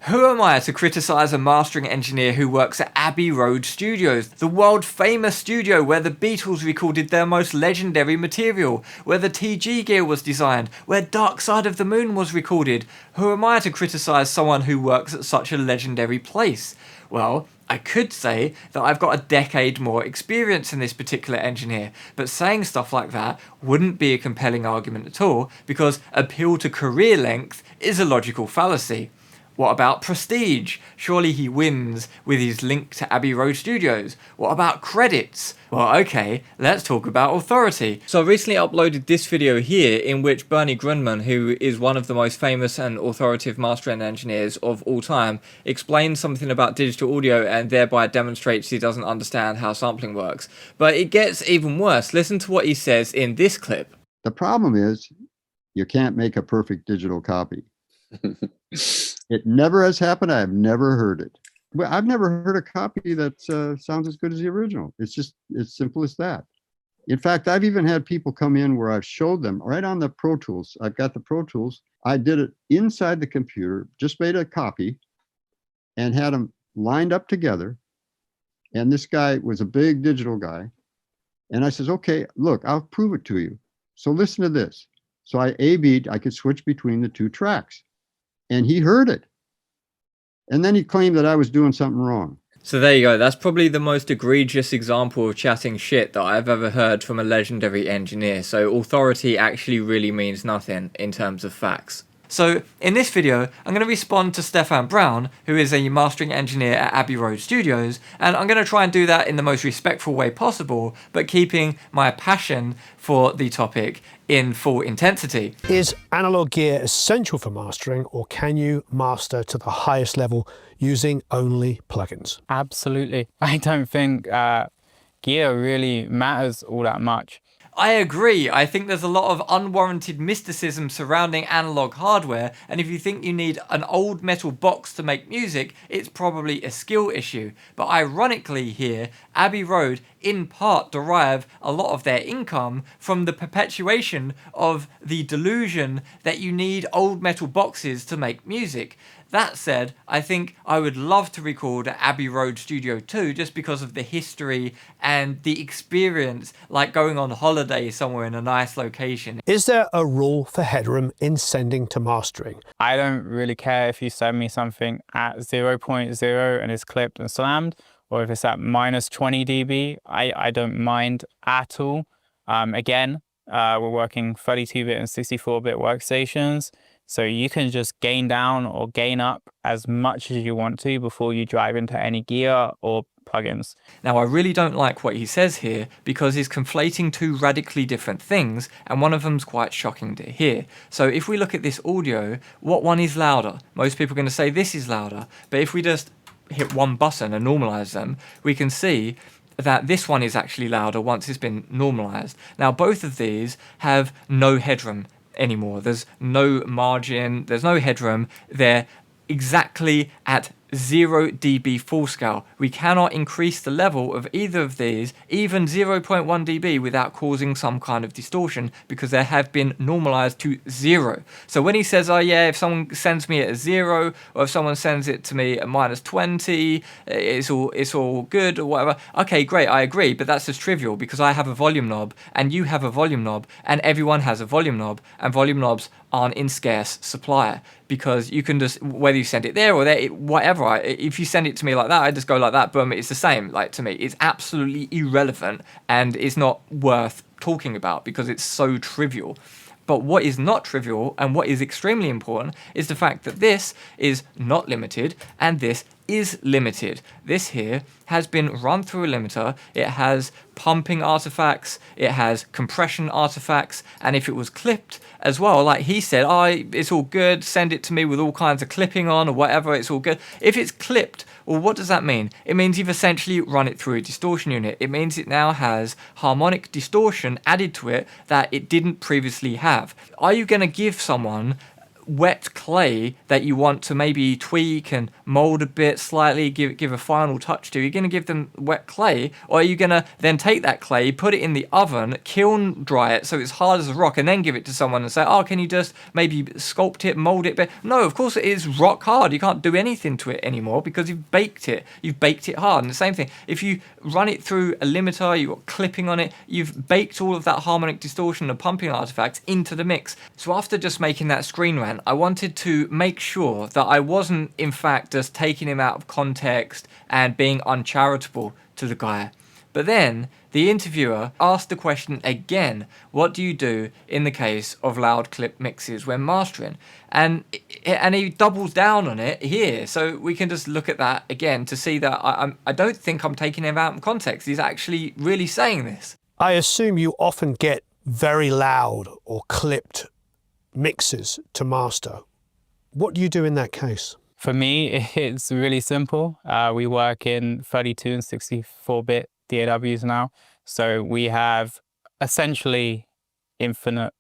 Who am I to criticise a mastering engineer who works at Abbey Road Studios, the world famous studio where the Beatles recorded their most legendary material, where the TG gear was designed, where Dark Side of the Moon was recorded? Who am I to criticise someone who works at such a legendary place? Well, I could say that I've got a decade more experience than this particular engineer, but saying stuff like that wouldn't be a compelling argument at all, because appeal to career length is a logical fallacy. What about prestige? Surely he wins with his link to Abbey Road Studios. What about credits? Well, okay, let's talk about authority. So I recently uploaded this video here in which Bernie Grundman, who is one of the most famous and authoritative mastering engineers of all time, explains something about digital audio and thereby demonstrates he doesn't understand how sampling works. But it gets even worse. Listen to what he says in this clip. The problem is you can't make a perfect digital copy. It never has happened. I've never heard it. Well, I've never heard a copy that sounds as good as the original. It's simple as that. In fact, I've even had people come in where I've showed them right on the Pro Tools. I've got the Pro Tools. I did it inside the computer, just made a copy and had them lined up together. And this guy was a big digital guy. And I says, okay, look, I'll prove it to you. So listen to this. So I A-B'd, I could switch between the two tracks. And he heard it. And then he claimed that I was doing something wrong. So there you go. That's probably the most egregious example of chatting shit that I've ever heard from a legendary engineer. So authority actually really means nothing in terms of facts. So in this video, I'm going to respond to Stefan Brown, who is a mastering engineer at Abbey Road Studios, and I'm going to try and do that in the most respectful way possible, but keeping my passion for the topic in full intensity. Is analog gear essential for mastering, or can you master to the highest level using only plugins? Absolutely. I don't think gear really matters all that much. I agree. I think there's a lot of unwarranted mysticism surrounding analog hardware, and if you think you need an old metal box to make music, it's probably a skill issue. But ironically here, Abbey Road in part derive a lot of their income from the perpetuation of the delusion that you need old metal boxes to make music. That said, I think I would love to record at Abbey Road Studio 2 just because of the history and the experience, like going on holiday somewhere in a nice location. Is there a rule for Headroom in sending to mastering? I don't really care if you send me something at 0.0 and it's clipped and slammed, or if it's at minus 20 dB. I don't mind at all. Again, we're working 32-bit and 64-bit workstations. So you can just gain down or gain up as much as you want to before you drive into any gear or plugins. Now, I really don't like what he says here because he's conflating two radically different things, and one of them's quite shocking to hear. So if we look at this audio, what one is louder? Most people are going to say this is louder, but if we just hit one button and normalize them, we can see that this one is actually louder once it's been normalized. Now, both of these have no headroom anymore. There's no margin, there's no headroom. They're exactly at 0 dB full scale. We cannot increase the level of either of these, even 0.1 dB, without causing some kind of distortion, because they have been normalized to 0. So when he says, oh yeah, if someone sends me at a 0, or if someone sends it to me at minus 20, it's all good or whatever. Okay, great, I agree, but that's just trivial because I have a volume knob and you have a volume knob and everyone has a volume knob, and volume knobs aren't in scarce supply, because you can just, whether you send it there or there, whatever. If you send it to me like that, I just go like that, boom, it's the same. Like, to me, it's absolutely irrelevant and it's not worth talking about because it's so trivial. But what is not trivial and what is extremely important is the fact that this is not limited and this is limited. This here has been run through a limiter. It has pumping artifacts, it has compression artifacts, and if it was clipped as well, like he said, oh, it's all good, send it to me with all kinds of clipping on or whatever, it's all good. If it's clipped, well, what does that mean? It means you've essentially run it through a distortion unit. It means it now has harmonic distortion added to it that it didn't previously have. Are you going to give someone wet clay that you want to maybe tweak and mold a bit slightly, give a final touch to, you're going to give them wet clay, or are you going to then take that clay, put it in the oven, kiln dry it so it's hard as a rock, and then give it to someone and say, oh, can you just maybe sculpt it, mold it? But no, of course it is rock hard. You can't do anything to it anymore because you've baked it. You've baked it hard. And the same thing, if you run it through a limiter, you've got clipping on it, you've baked all of that harmonic distortion and pumping artifacts into the mix. So after just making that screen rant, I wanted to make sure that I wasn't in fact just taking him out of context and being uncharitable to the guy. But then the interviewer asked the question again, what do you do in the case of loud clip mixes when mastering? And he doubles down on it here. So we can just look at that again to see that I don't think I'm taking him out of context. He's actually really saying this. I assume you often get very loud or clipped mixes to master. What do you do in that case? For me, it's really simple. We work in 32 and 64-bit DAWs now. So we have essentially infinite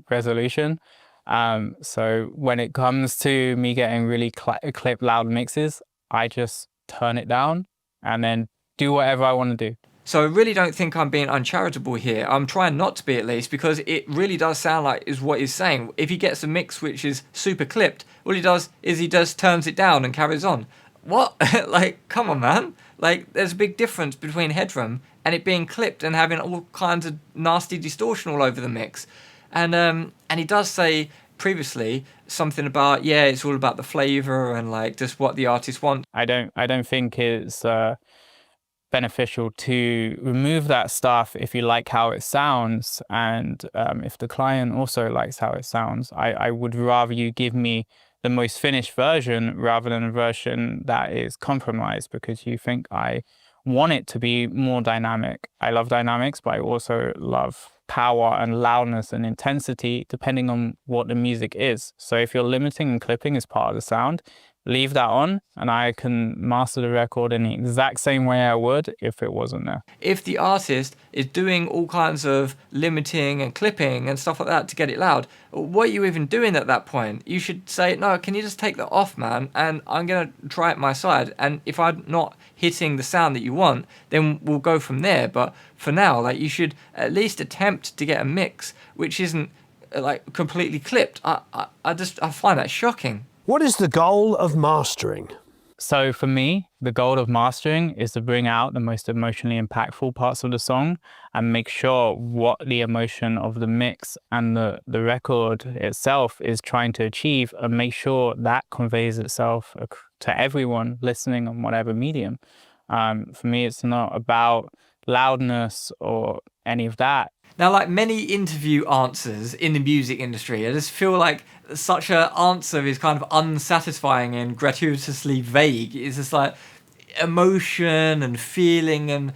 resolution. So when it comes to me getting really clipped loud mixes, I just turn it down and then do whatever I want to do. So I really don't think I'm being uncharitable here. I'm trying not to be, at least, because it really does sound like is what he's saying. If he gets a mix which is super clipped, all he does is he just turns it down and carries on. What? Like, come on, man. Like, there's a big difference between Headroom and it being clipped and having all kinds of nasty distortion all over the mix. And he does say previously something about, yeah, it's all about the flavor and like just what the artist wants. I don't think it's beneficial to remove that stuff if you like how it sounds, and if the client also likes how it sounds. I would rather you give me the most finished version rather than a version that is compromised because you think I want it to be more dynamic. I love dynamics, but I also love power and loudness and intensity depending on what the music is. So if you're limiting and clipping as part of the sound, leave that on and I can master the record in the exact same way I would if it wasn't there. If the artist is doing all kinds of limiting and clipping and stuff like that to get it loud, what are you even doing at that point? You should say, no, can you just take that off, man? And I'm going to try it my side. And if I'm not hitting the sound that you want, then we'll go from there. But for now, like, you should at least attempt to get a mix which isn't like completely clipped. I find that shocking. What is the goal of mastering? So for me, the goal of mastering is to bring out the most emotionally impactful parts of the song and make sure what the emotion of the mix and the record itself is trying to achieve, and make sure that conveys itself to everyone listening on whatever medium. For me, it's not about loudness or any of that. Now, like many interview answers in the music industry, I just feel like such an answer is kind of unsatisfying and gratuitously vague. It's just like emotion and feeling and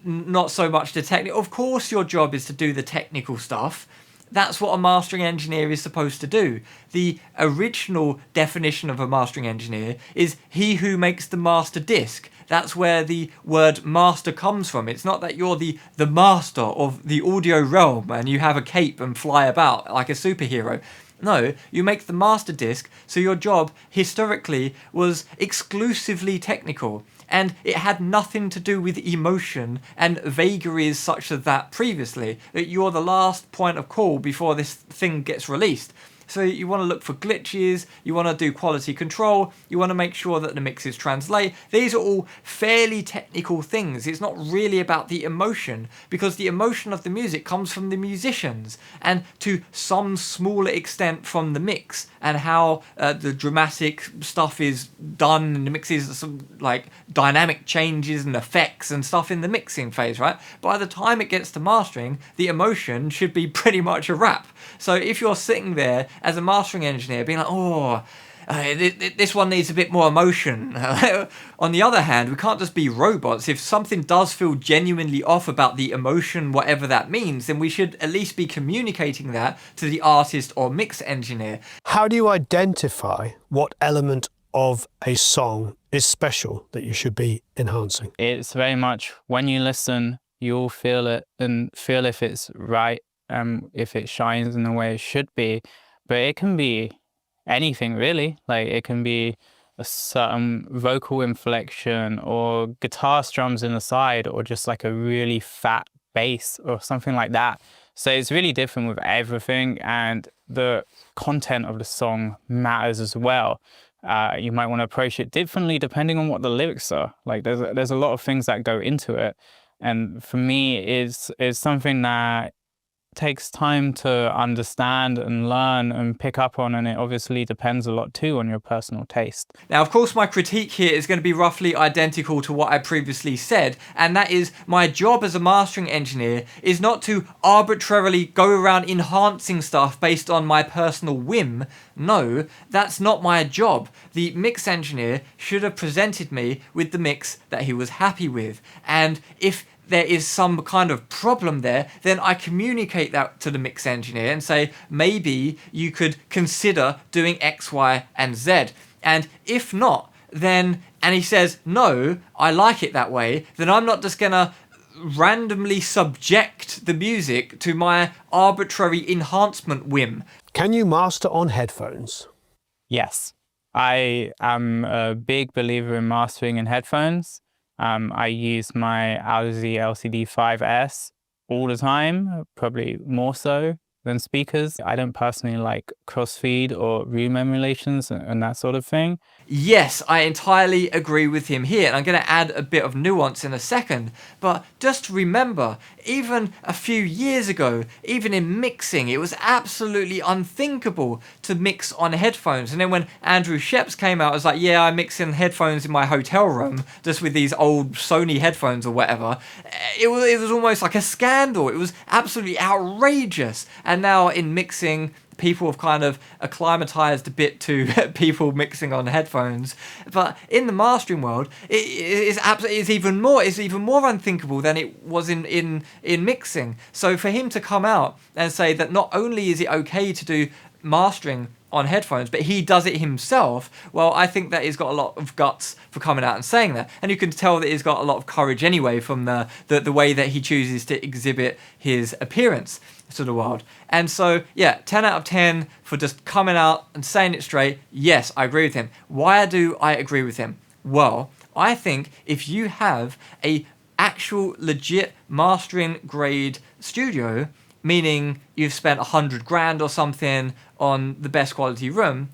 not so much the technical. Of course, your job is to do the technical stuff. That's what a mastering engineer is supposed to do. The original definition of a mastering engineer is he who makes the master disc. That's where the word master comes from. It's not that you're the master of the audio realm and you have a cape and fly about like a superhero. No, you make the master disc, so your job historically was exclusively technical, and it had nothing to do with emotion and vagaries such as that previously. That you're the last point of call before this thing gets released. So you want to look for glitches, you want to do quality control, you want to make sure that the mixes translate. These are all fairly technical things. It's not really about the emotion, because the emotion of the music comes from the musicians and to some smaller extent from the mix and how the dramatic stuff is done in the mixes, some like dynamic changes and effects and stuff in the mixing phase, right? By the time it gets to mastering, the emotion should be pretty much a wrap. So if you're sitting there as a mastering engineer being like, this one needs a bit more emotion. On the other hand, we can't just be robots. If something does feel genuinely off about the emotion, whatever that means, then we should at least be communicating that to the artist or mix engineer. How do you identify what element of a song is special that you should be enhancing? It's very much when you listen, you'll feel it and feel if it's right, if it shines in the way it should be. But it can be anything really. Like it can be a certain vocal inflection or guitar strums in the side or just like a really fat bass or something like that. So it's really different with everything, and the content of the song matters as well. You might want to approach it differently depending on what the lyrics are. Like there's a lot of things that go into it, and for me is something that takes time to understand and learn and pick up on, and it obviously depends a lot too on your personal taste. Now, of course, my critique here is going to be roughly identical to what I previously said, and that is my job as a mastering engineer is not to arbitrarily go around enhancing stuff based on my personal whim. No, that's not my job. The mix engineer should have presented me with the mix that he was happy with, and if there is some kind of problem there, then I communicate that to the mix engineer and say, maybe you could consider doing X, Y, and Z. And if not, then, and he says, no, I like it that way, then I'm not just gonna randomly subject the music to my arbitrary enhancement whim. Can you master on headphones? Yes, I am a big believer in mastering in headphones. I use my Audi LCD5S all the time, probably more so than speakers. I don't personally like crossfeed or room emulations and that sort of thing. Yes, I entirely agree with him here, and I'm going to add a bit of nuance in a second, but just remember, even a few years ago, even in mixing, it was absolutely unthinkable to mix on headphones. And then when Andrew Sheps came out, I was like, yeah, I mix in headphones in my hotel room, just with these old Sony headphones or whatever. It was almost like a scandal. It was absolutely outrageous. And now in mixing, people have kind of acclimatized a bit to people mixing on headphones, but in the mastering world, it's even more unthinkable than it was in mixing. So for him to come out and say that not only is it okay to do mastering on headphones, but he does it himself, well, I think that he's got a lot of guts for coming out and saying that, and you can tell that he's got a lot of courage anyway from the way that he chooses to exhibit his appearance to the world. And so, yeah, 10 out of 10 for just coming out and saying it straight. Yes, I agree with him. Why do I agree with him? Well, I think if you have a actual legit mastering grade studio, meaning you've spent 100 grand or something on the best quality room,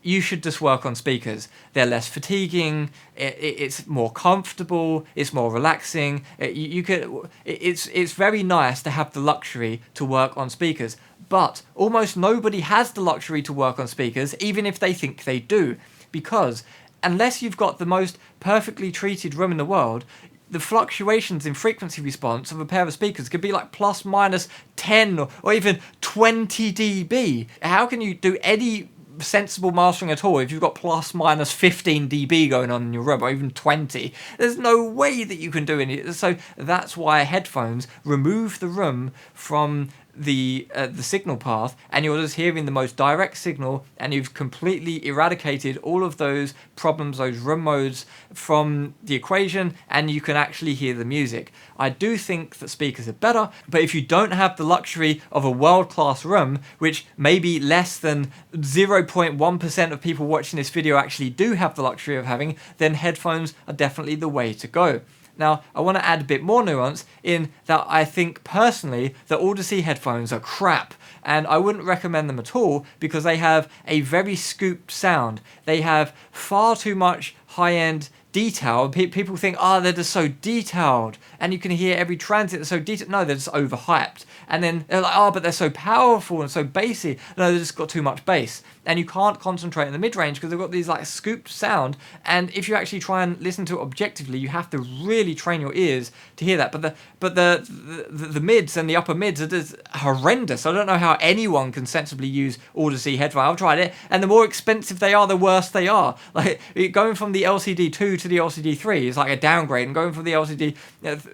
you should just work on speakers. They're less fatiguing, it's more comfortable, it's more relaxing. It's very nice to have the luxury to work on speakers, but almost nobody has the luxury to work on speakers, even if they think they do, because unless you've got the most perfectly treated room in the world, the fluctuations in frequency response of a pair of speakers could be like plus minus 10 or even 20 dB. How can you do any sensible mastering at all if you've got plus minus 15 dB going on in your room, or even 20? There's no way that you can do any. So that's why headphones remove the room from the signal path, and you're just hearing the most direct signal, and you've completely eradicated all of those problems, those room modes from the equation, and you can actually hear the music. I do think that speakers are better, but if you don't have the luxury of a world-class room, which maybe less than 0.1% of people watching this video actually do have the luxury of having, then headphones are definitely the way to go. Now, I want to add a bit more nuance in that I think personally that Odyssey headphones are crap, and I wouldn't recommend them at all because they have a very scooped sound. They have far too much high-end detail. People think, they're just so detailed, and you can hear every transit that's so detailed. No, they're just overhyped. And then they're like, but they're so powerful and so bassy. No, they've just got too much bass. And you can't concentrate in the mid-range because they've got these like scooped sound. And if you actually try and listen to it objectively, you have to really train your ears to hear that. But the mids and the upper mids are just horrendous. I don't know how anyone can sensibly use Odyssey headphones. I've tried it, and the more expensive they are, the worse they are. Like going from the LCD 2 to the LCD 3 is like a downgrade, and going from the LCD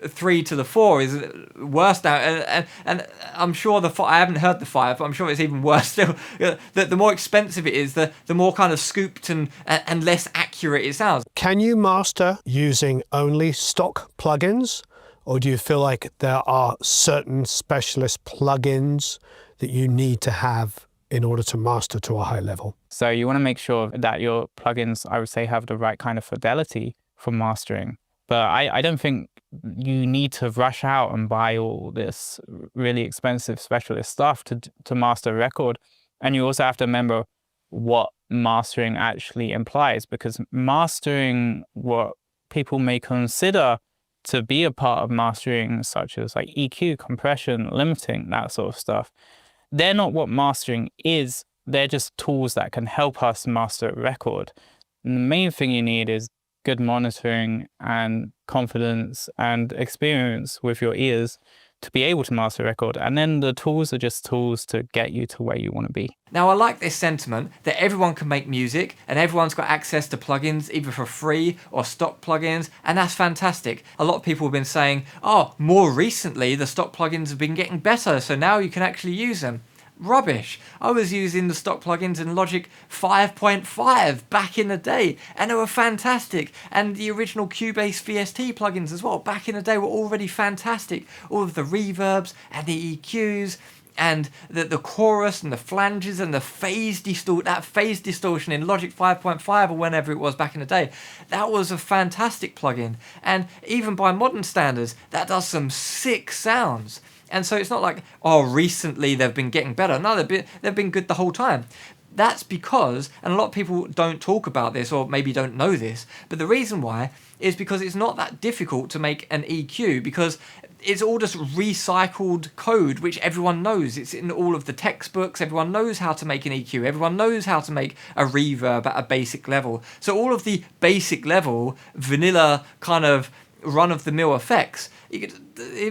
3 to the 4 is worse down. And I'm sure I haven't heard the 5, but I'm sure it's even worse still. The more expensive it is, the more kind of scooped and less accurate it sounds. Can you master using only stock plugins, or do you feel like there are certain specialist plugins that you need to have in order to master to a high level? So you want to make sure that your plugins, I would say, have the right kind of fidelity for mastering. But I don't think you need to rush out and buy all this really expensive specialist stuff to master a record. And you also have to remember what mastering actually implies, because mastering, what people may consider to be a part of mastering, such as like EQ, compression, limiting, that sort of stuff, they're not what mastering is. They're just tools that can help us master a record. And the main thing you need is good monitoring and confidence and experience with your ears to be able to master a record. And then the tools are just tools to get you to where you want to be. Now, I like this sentiment that everyone can make music and everyone's got access to plugins, either for free or stock plugins, and that's fantastic. A lot of people have been saying, oh, more recently the stock plugins have been getting better, so now you can actually use them. Rubbish. I was using the stock plugins in Logic 5.5 back in the day, and they were fantastic. And the original Cubase VST plugins as well, back in the day, were already fantastic. All of the reverbs and the EQs and the chorus and the flanges and the phase distortion in Logic 5.5 or whenever it was back in the day, that was a fantastic plugin. And even by modern standards, that does some sick sounds. And so it's not like, oh, recently they've been getting better. No, they've been good the whole time. That's because, and a lot of people don't talk about this or maybe don't know this, but the reason why is because it's not that difficult to make an EQ, because it's all just recycled code which everyone knows. It's in all of the textbooks. Everyone knows how to make an EQ. Everyone knows how to make a reverb at a basic level. So all of the basic level, vanilla kind of run-of-the-mill effects,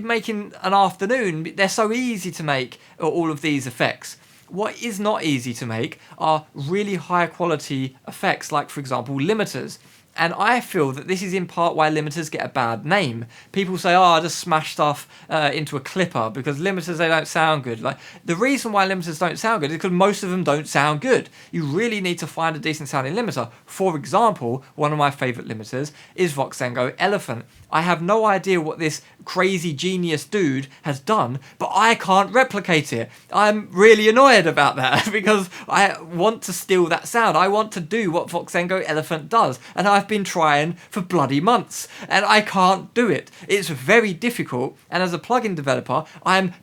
making an afternoon, they're so easy to make, all of these effects. What is not easy to make are really high quality effects, like for example limiters. And I feel that this is in part why limiters get a bad name. People say, oh, I just smash stuff into a clipper because limiters, they don't sound good. Like, the reason why limiters don't sound good is because most of them don't sound good. You really need to find a decent sounding limiter. For example, one of my favorite limiters is Voxengo Elephant. I have no idea what this crazy genius dude has done, but I can't replicate it. I'm really annoyed about that because I want to steal that sound. I want to do what Voxengo Elephant does, and I've been trying for bloody months, and I can't do it. It's very difficult, and as a plugin developer, I'm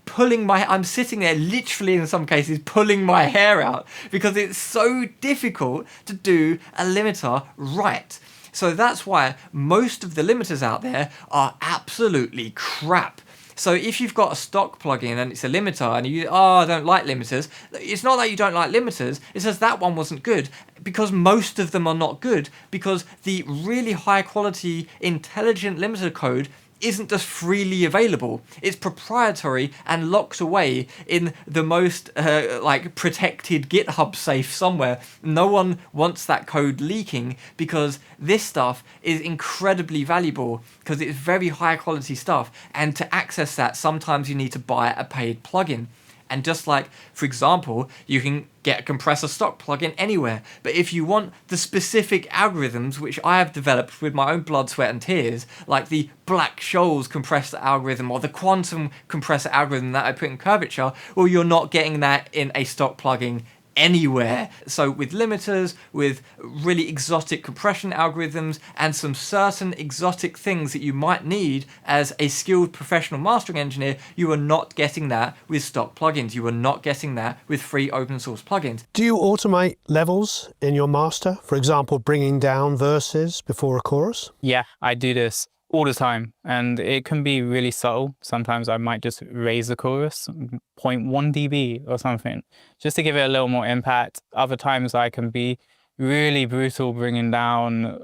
sitting there literally in some cases pulling my hair out because it's so difficult to do a limiter right. So that's why most of the limiters out there are absolutely crap. So if you've got a stock plugin and it's a limiter and I don't like limiters, it's not that you don't like limiters, it's just that one wasn't good, because most of them are not good, because the really high quality intelligent limiter code isn't just freely available. It's proprietary and locked away in the most protected GitHub safe somewhere. No one wants that code leaking because this stuff is incredibly valuable because it's very high quality stuff, and to access that sometimes you need to buy a paid plugin. And just like, for example, you can get a compressor stock plugin anywhere. But if you want the specific algorithms, which I have developed with my own blood, sweat and tears, like the Black-Scholes compressor algorithm or the quantum compressor algorithm that I put in Curvature, well, you're not getting that in a stock plugin anywhere. So with limiters, with really exotic compression algorithms, and some certain exotic things that you might need as a skilled professional mastering engineer, you are not getting that with stock plugins. You are not getting that with free open source plugins. Do you automate levels in your master? For example, bringing down verses before a chorus? Yeah, I do this all the time, and it can be really subtle. Sometimes I might just raise the chorus 0.1 dB or something, just to give it a little more impact. Other times I can be really brutal, bringing down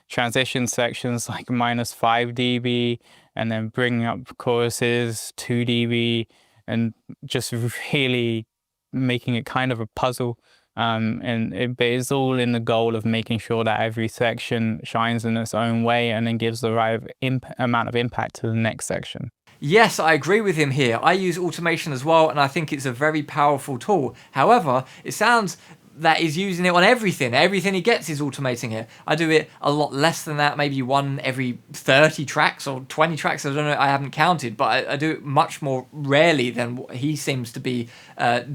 transition sections like -5 dB, and then bringing up choruses 2 dB, and just really making it kind of a puzzle. But it's all in the goal of making sure that every section shines in its own way and then gives the right amount of impact to the next section. Yes, I agree with him here. I use automation as well, and I think it's a very powerful tool. However, it sounds that he's using it on everything. Everything he gets is automating it. I do it a lot less than that, maybe one every 30 tracks or 20 tracks. I don't know, I haven't counted, but I do it much more rarely than what he seems to be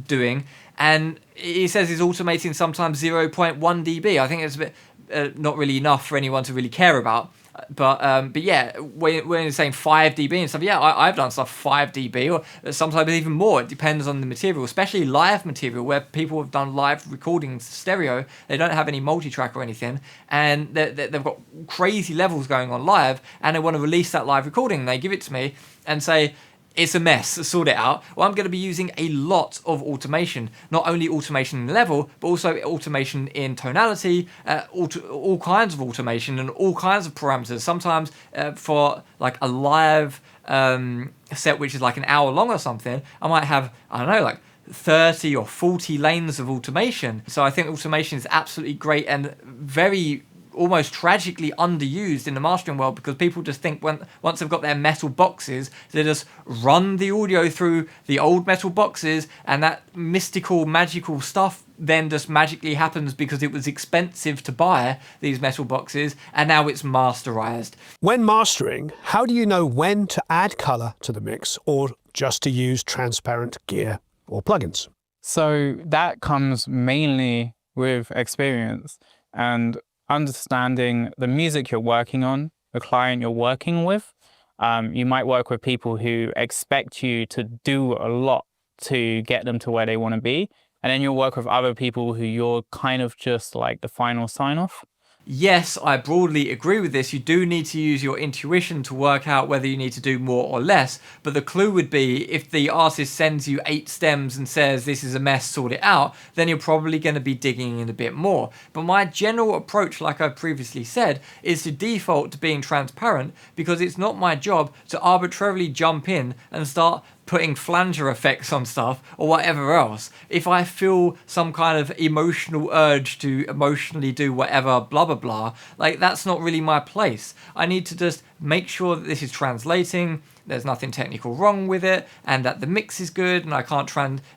doing. and he says he's automating sometimes 0.1 dB. I think it's a bit not really enough for anyone to really care about. But yeah, when you're saying 5 dB and stuff, yeah, I've done stuff 5 dB or sometimes even more. It depends on the material, especially live material where people have done live recordings stereo. They don't have any multi-track or anything, and they've got crazy levels going on live, and they want to release that live recording. They give it to me and say, it's a mess, sort it out. Well, I'm going to be using a lot of automation, not only automation in level, but also automation in tonality, all kinds of automation and all kinds of parameters. Sometimes for like a live set, which is like an hour long or something, I might have, I don't know, like 30 or 40 lanes of automation. So I think automation is absolutely great and very almost tragically underused in the mastering world, because people just think once they've got their metal boxes, they just run the audio through the old metal boxes, and that mystical, magical stuff then just magically happens because it was expensive to buy these metal boxes, and now it's masterized. When mastering, how do you know when to add color to the mix or just to use transparent gear or plugins? So that comes mainly with experience and understanding the music you're working on, the client you're working with. You might work with people who expect you to do a lot to get them to where they want to be. And then you'll work with other people who you're kind of just like the final sign-off. Yes, I broadly agree with this. You do need to use your intuition to work out whether you need to do more or less. But the clue would be, if the artist sends you 8 stems and says this is a mess, sort it out, then you're probably going to be digging in a bit more. But my general approach, like I previously said, is to default to being transparent, because it's not my job to arbitrarily jump in and start putting flanger effects on stuff or whatever else. If I feel some kind of emotional urge to emotionally do whatever, blah blah blah, like that's not really my place. I need to just make sure that this is translating, there's nothing technical wrong with it, and that the mix is good, and I can't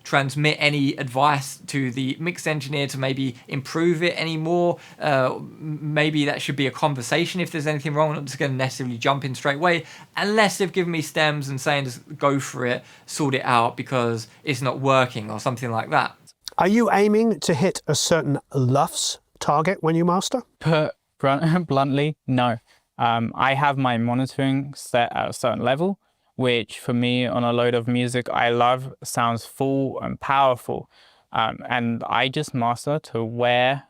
transmit any advice to the mix engineer to maybe improve it anymore. Maybe that should be a conversation if there's anything wrong. I'm not just going to necessarily jump in straight away, unless they've given me stems and saying just go for it, sort it out because it's not working or something like that. Are you aiming to hit a certain LUFS target when you master? Put bluntly, no. I have my monitoring set at a certain level, which for me on a load of music I love sounds full and powerful. And I just master to where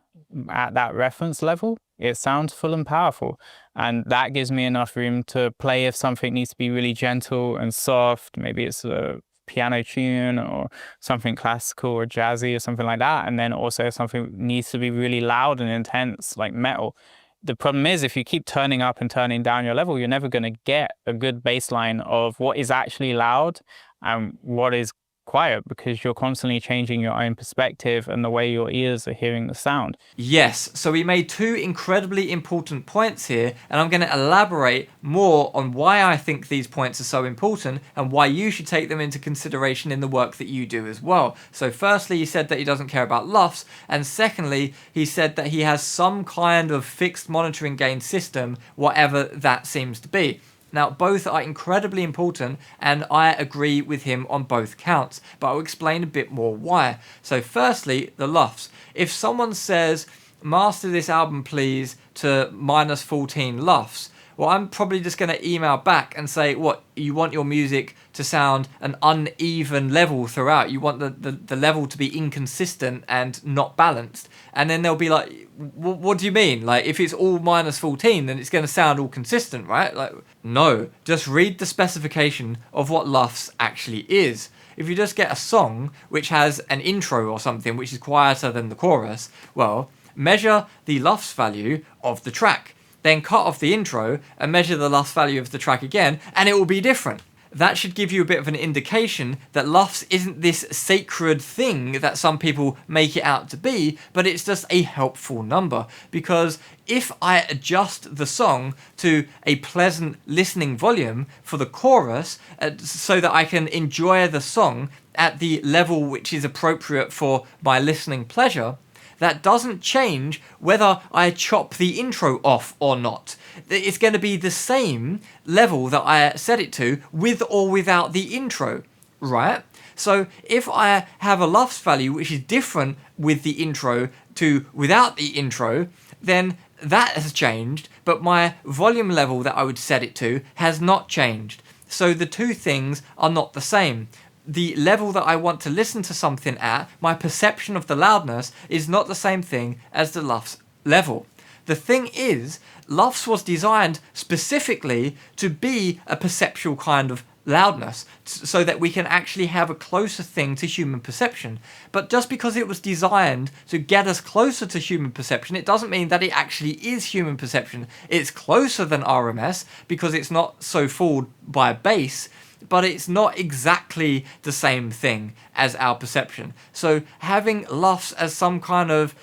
at that reference level it sounds full and powerful. And that gives me enough room to play if something needs to be really gentle and soft. Maybe it's a piano tune or something classical or jazzy or something like that. And then also if something needs to be really loud and intense like metal. The problem is, if you keep turning up and turning down your level, you're never going to get a good baseline of what is actually loud and what is quiet, because you're constantly changing your own perspective and the way your ears are hearing the sound. Yes, so we made 2 incredibly important points here, and I'm going to elaborate more on why I think these points are so important and why you should take them into consideration in the work that you do as well. So firstly, he said that he doesn't care about LUFS, and secondly, he said that he has some kind of fixed monitoring gain system, whatever that seems to be. Now, both are incredibly important, and I agree with him on both counts, but I'll explain a bit more why. So firstly, the LUFS. If someone says, master this album please to -14 LUFS, well, I'm probably just going to email back and say, what, you want your music to sound an uneven level throughout. You want the level to be inconsistent and not balanced. And then they'll be like, what do you mean? Like, if it's all -14, then it's going to sound all consistent, right? Like, no, just read the specification of what LUFS actually is. If you just get a song which has an intro or something which is quieter than the chorus, well, measure the LUFS value of the track. Then cut off the intro and measure the LUFS value of the track again, and it will be different. That should give you a bit of an indication that LUFS isn't this sacred thing that some people make it out to be, but it's just a helpful number. Because if I adjust the song to a pleasant listening volume for the chorus, so that I can enjoy the song at the level which is appropriate for my listening pleasure, that doesn't change whether I chop the intro off or not. It's going to be the same level that I set it to, with or without the intro, right? So if I have a LUFS value which is different with the intro to without the intro, then that has changed, but my volume level that I would set it to has not changed. So the two things are not the same. The level that I want to listen to something at, my perception of the loudness, is not the same thing as the LUFS level. The thing is, LUFS was designed specifically to be a perceptual kind of loudness, so that we can actually have a closer thing to human perception. But just because it was designed to get us closer to human perception, it doesn't mean that it actually is human perception. It's closer than RMS because it's not so fooled by bass, but it's not exactly the same thing as our perception. So having LUFS as some kind of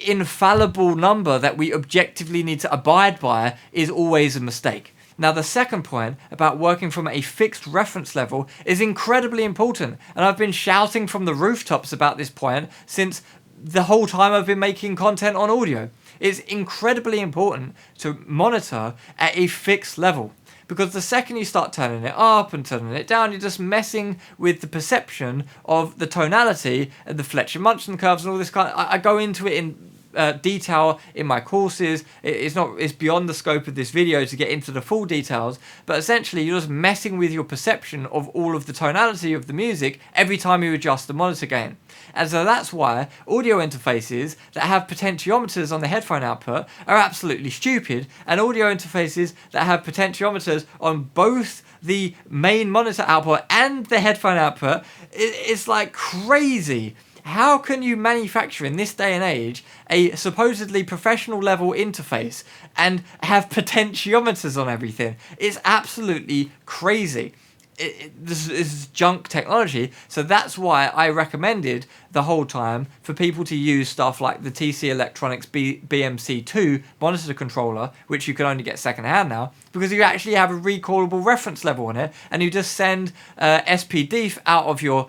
infallible number that we objectively need to abide by is always a mistake. Now, the second point about working from a fixed reference level is incredibly important, and I've been shouting from the rooftops about this point since the whole time I've been making content on audio. It's incredibly important to monitor at a fixed level, because the second you start turning it up and turning it down, you're just messing with the perception of the tonality and the Fletcher-Munson curves and all this kind. I go into it in detail in my courses. It's beyond the scope of this video to get into the full details, but essentially you're just messing with your perception of all of the tonality of the music every time you adjust the monitor gain. And so that's why audio interfaces that have potentiometers on the headphone output are absolutely stupid, and audio interfaces that have potentiometers on both the main monitor output and the headphone output, it's like crazy. How can you manufacture in this day and age a supposedly professional level interface and have potentiometers on everything? It's absolutely crazy. This is junk technology, so that's why I recommended the whole time for people to use stuff like the TC Electronics BMC2 monitor controller, which you can only get secondhand now, because you actually have a recallable reference level on it, and you just send SPDIF out of your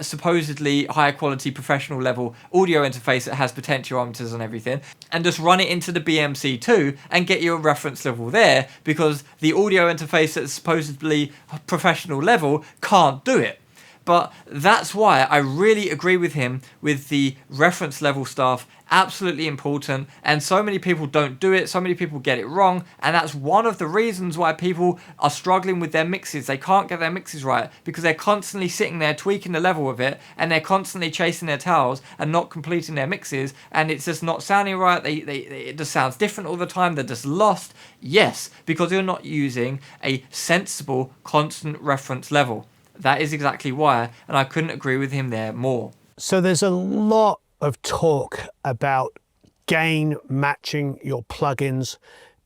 supposedly high quality professional level audio interface that has potentiometers and everything, and just run it into the BMC2 and get your reference level there, because the audio interface that's supposedly professional level can't do it. But that's why I really agree with him with the reference level stuff. Absolutely important, and so many people don't do it, so many people get it wrong, and that's one of the reasons why people are struggling with their mixes. They can't get their mixes right because they're constantly sitting there tweaking the level of it, and they're constantly chasing their tails and not completing their mixes, and it's just not sounding right. It just sounds different all the time. They're just lost. Yes, because you're not using a sensible constant reference level. That is exactly why, and I couldn't agree with him there more. So there's a lot of talk about gain matching your plugins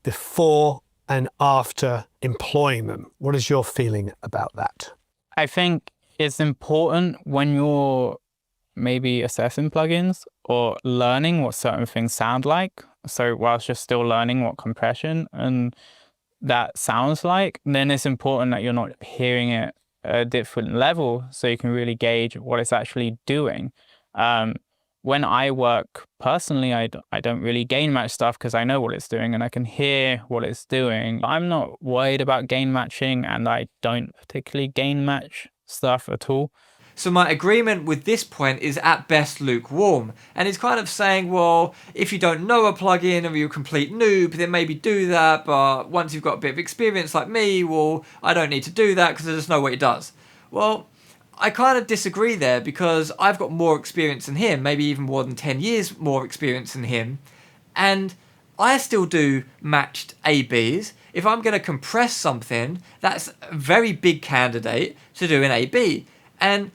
before and after employing them. What is your feeling about that? I think it's important when you're maybe assessing plugins or learning what certain things sound like. So whilst you're still learning what compression and that sounds like, then it's important that you're not hearing it at a different level so you can really gauge what it's actually doing. When I work personally, I don't really gain match stuff because I know what it's doing and I can hear what it's doing. I'm not worried about gain matching, and I don't particularly gain match stuff at all. So my agreement with this point is at best lukewarm, and it's kind of saying, well, if you don't know a plugin or you're a complete noob, then maybe do that, but once you've got a bit of experience like me, well, I don't need to do that because I just know what it does. Well, I kind of disagree there, because I've got more experience than him, maybe even more than 10 years more experience than him, and I still do matched ABs. If I'm going to compress something, that's a very big candidate to do an AB, and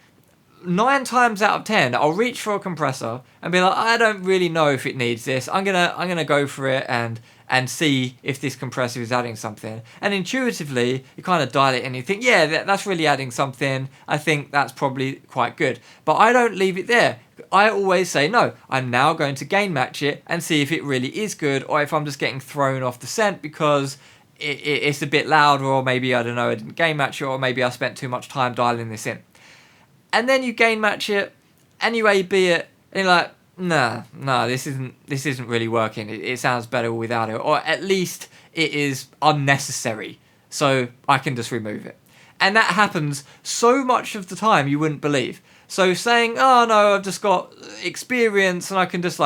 9 times out of 10, I'll reach for a compressor and be like, I don't really know if it needs this. I'm gonna go for it and see if this compressor is adding something. And intuitively, you kind of dial it and you think, yeah, that's really adding something. I think that's probably quite good. But I don't leave it there. I always say, no, I'm now going to gain match it and see if it really is good, or if I'm just getting thrown off the scent because it's a bit loud, or maybe, I don't know, I didn't gain match it, or maybe I spent too much time dialing this in. And then you gain match it, and you AB it, and you're like, nah, this isn't really working. It sounds better without it, or at least it is unnecessary, so I can just remove it. And that happens so much of the time you wouldn't believe. So saying, oh no, I've just got experience and I can just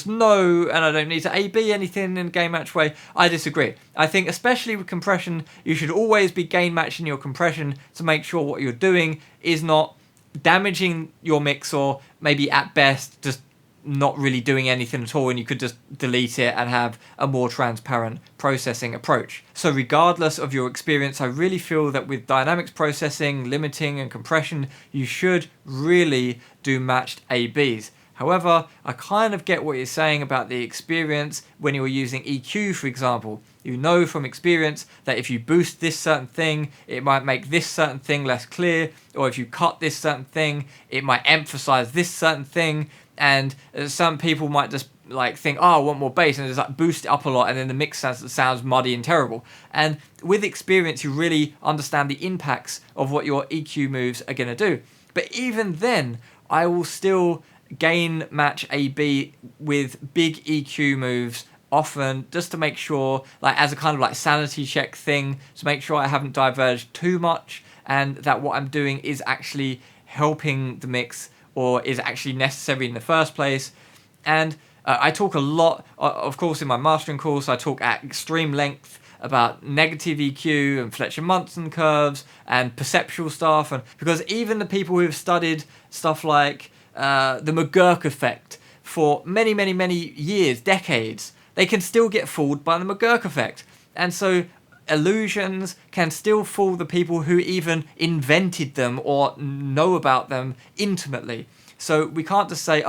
know and I don't need to A-B anything in a game match way, I disagree. I think especially with compression, you should always be gain matching your compression to make sure what you're doing is not damaging your mix, or maybe at best just not really doing anything at all, and you could just delete it and have a more transparent processing approach. So regardless of your experience, I really feel that with dynamics processing, limiting and compression, you should really do matched ABs. However, I kind of get what you're saying about the experience when you're using EQ, for example. You know from experience that if you boost this certain thing, it might make this certain thing less clear, or if you cut this certain thing, it might emphasize this certain thing. And some people might just think, oh, I want more bass, and just boost it up a lot, and then the mix sounds muddy and terrible. And with experience, you really understand the impacts of what your EQ moves are going to do. But even then, I will still gain match AB with big EQ moves often, just to make sure, as a kind of sanity check thing, to make sure I haven't diverged too much and that what I'm doing is actually helping the mix or is actually necessary in the first place. And I talk a lot, of course, in my mastering course, I talk at extreme length about negative EQ and Fletcher-Munson curves and perceptual stuff, and because even the people who have studied stuff like the McGurk effect for many, many, many years, decades, they can still get fooled by the McGurk effect. And so illusions can still fool the people who even invented them or know about them intimately. So we can't just say,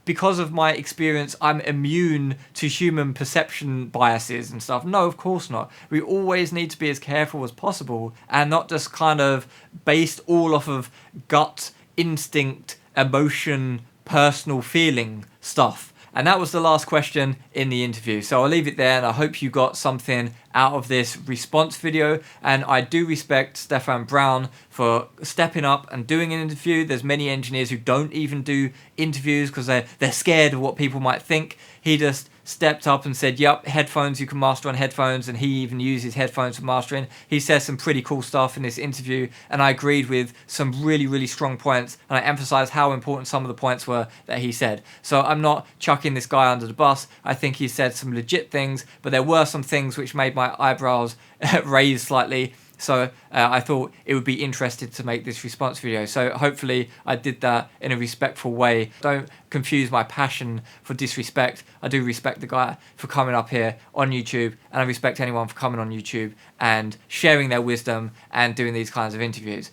because of my experience, I'm immune to human perception biases and stuff. No, of course not. We always need to be as careful as possible and not just kind of based all off of gut, instinct, emotion, personal feeling stuff. And that was the last question in the interview. So I'll leave it there, and I hope you got something out of this response video. And I do respect Stefan Brown for stepping up and doing an interview. There's many engineers who don't even do interviews because they're scared of what people might think. He just stepped up and said, yep, headphones, you can master on headphones, and he even uses headphones for mastering. He says some pretty cool stuff in this interview, and I agreed with some really, really strong points, and I emphasized how important some of the points were that he said. So I'm not chucking this guy under the bus. I think he said some legit things, but there were some things which made my eyebrows raise slightly. So I thought it would be interesting to make this response video. So hopefully I did that in a respectful way. Don't confuse my passion for disrespect. I do respect the guy for coming up here on YouTube, and I respect anyone for coming on YouTube and sharing their wisdom and doing these kinds of interviews.